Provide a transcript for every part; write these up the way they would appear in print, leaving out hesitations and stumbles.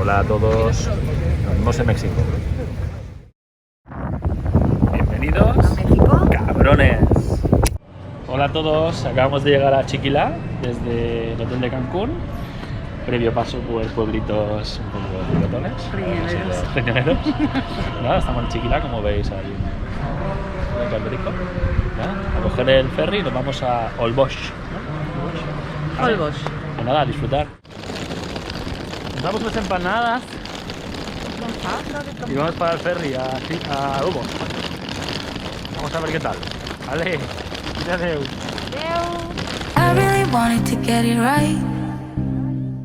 Hola a todos, nos vemos en México. Bienvenidos a México, cabrones. Hola a todos, acabamos de llegar a Chiquilá desde el hotel de Cancún. Previo paso por pueblitos un poco pilotones, riñoneros. Nada, estamos en Chiquilá, como veis ahí en el Calderico. A coger el ferry y nos vamos a Holbox, ¿no? Holbox. Pues nada, a disfrutar. Nos damos unas empanadas y vamos para el ferry a Holbox. Vamos a ver qué tal. Vale, adiós. I really wanted to get it right,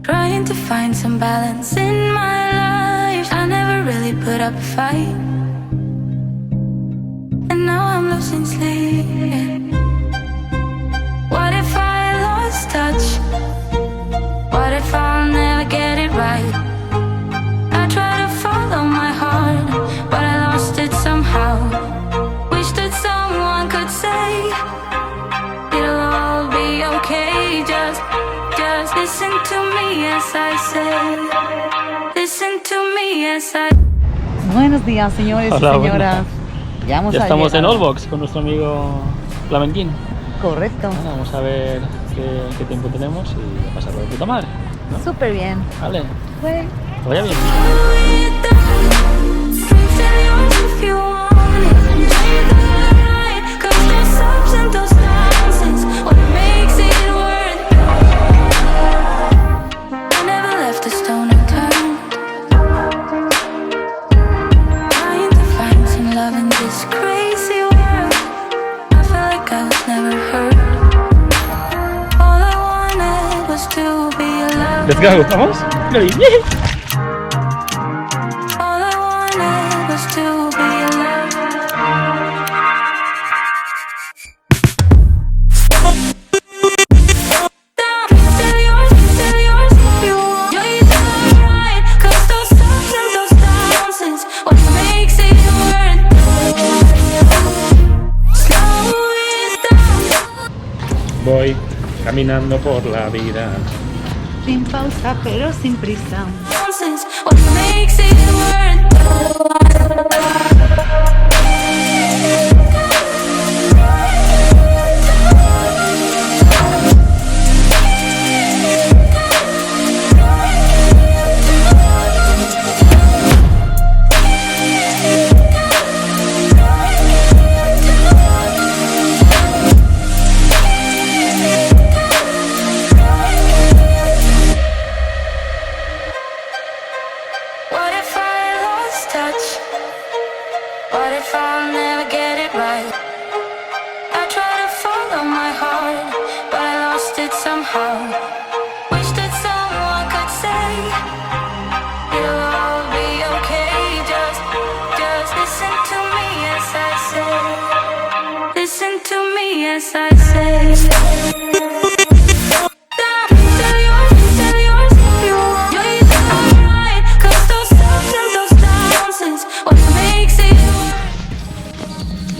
trying to find some balance in my life. I never really put up a fight, and now I'm losing sleep. What if I lost touch? What if I'll never get it right? I try to follow my heart, but I lost it somehow. Wish that someone could say it'll all be okay. Just listen to me as I say. Listen to me as I. Buenos días, señores Hola, y señoras. Ya estamos en Holbox con nuestro amigo Flamenquín. Correcto. Bueno, vamos a ver qué tiempo tenemos y a pasarlo de puta madre, ¿no? Súper bien. Vale, Bueno. que vaya bien. Let's go, ¿vamos? Voy caminando por la vida. Sin pausa, pero sin prisa.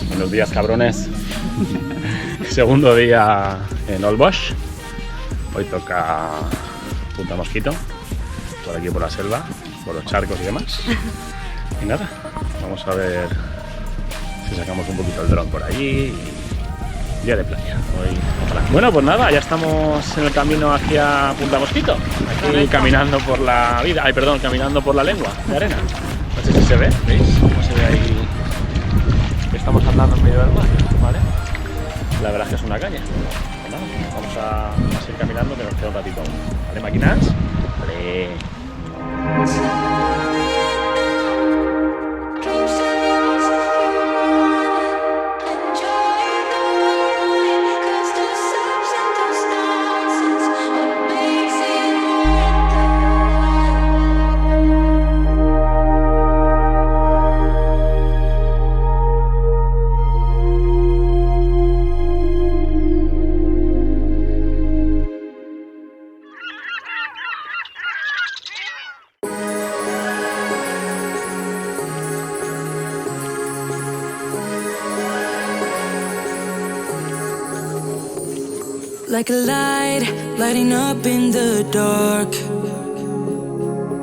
Buenos días, cabrones. Segundo día en Holbox. Hoy toca Punta Mosquito, por aquí por la selva, por los charcos y demás. Y nada, vamos a ver si sacamos un poquito el dron por allí. Y día de playa. Hoy, ojalá. Bueno, pues nada, ya estamos en el camino hacia Punta Mosquito. Aquí caminando por la vida. Ay, perdón, caminando por la lengua de arena. No sé si se ve, ¿veis? ¿Cómo se ve ahí? Estamos andando en medio del mar, ¿vale? La verdad es que es una caña. Pues nada, vamos a seguir caminando, que nos queda un ratito aún. ¿Vale, máquinas? Vale. Like a light, lighting up in the dark.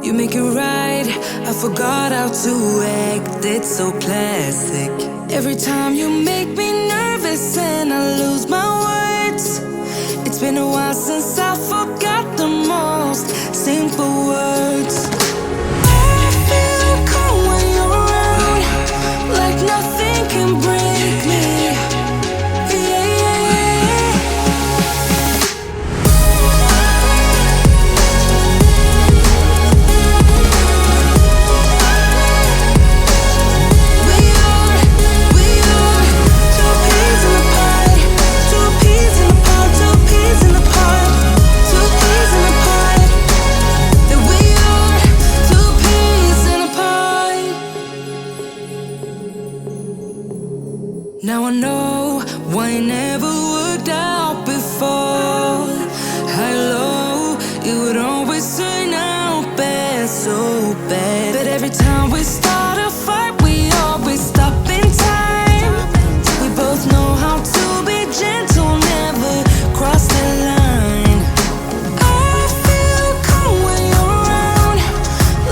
You make it right, I forgot how to act, it's so classic. Every time you make me nervous and I lose my words. It's been a while since I forgot the most simple words. I feel calm when you're around, like nothing can break me. Now I know why it never worked out before. Hello, it would always turn out bad, so bad. But every time we start a fight, we always stop in time. We both know how to be gentle, never cross the line. I feel calm when you're around,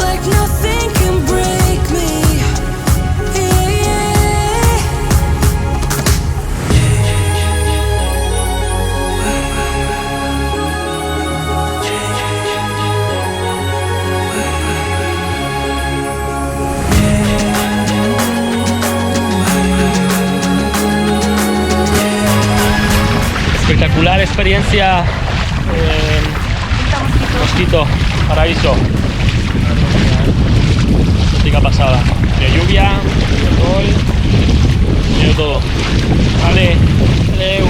like nothing can break me. Espectacular experiencia Mosquito, paraíso. Auténtica pasada. De lluvia, de sol, de todo. Vale, adeu.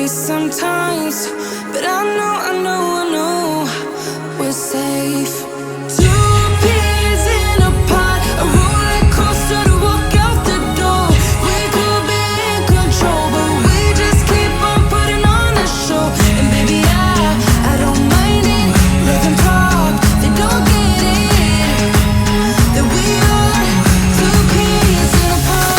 Sometimes, but I know we're safe. Two peas in a pod, a roller coaster to walk out the door. We could be in control, but we just keep on putting on a show. And baby, I don't mind it. Let them talk, they don't get it. That we are two peas in a pod.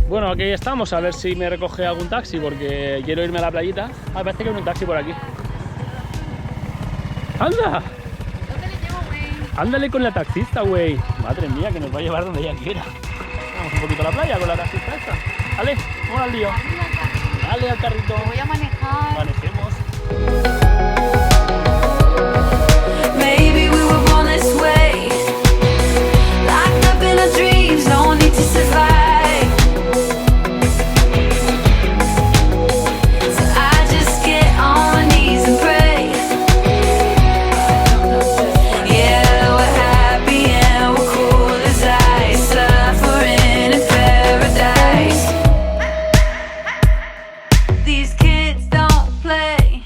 Bueno, aquí estamos, a ver si me recoge algún taxi porque quiero irme a la playita. Ah, parece que hay un taxi por aquí. ¡Anda! ¿Dónde le llevo, güey? Ándale con la taxista, güey. Madre mía, que nos va a llevar donde ella quiera. Vamos un poquito a la playa con la taxista esta. Dale, vamos al lío. Dale al carrito. Voy a manejar. Manejemos. Maybe we were born this way, locked up in our dreams, no need to survive. So I just get on my knees and pray. Yeah, we're happy and we're cool as ice, suffering in paradise. These kids don't play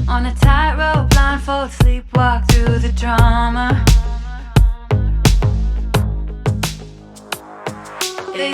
on a tightrope, blindfold, sleepwalk through the drama. They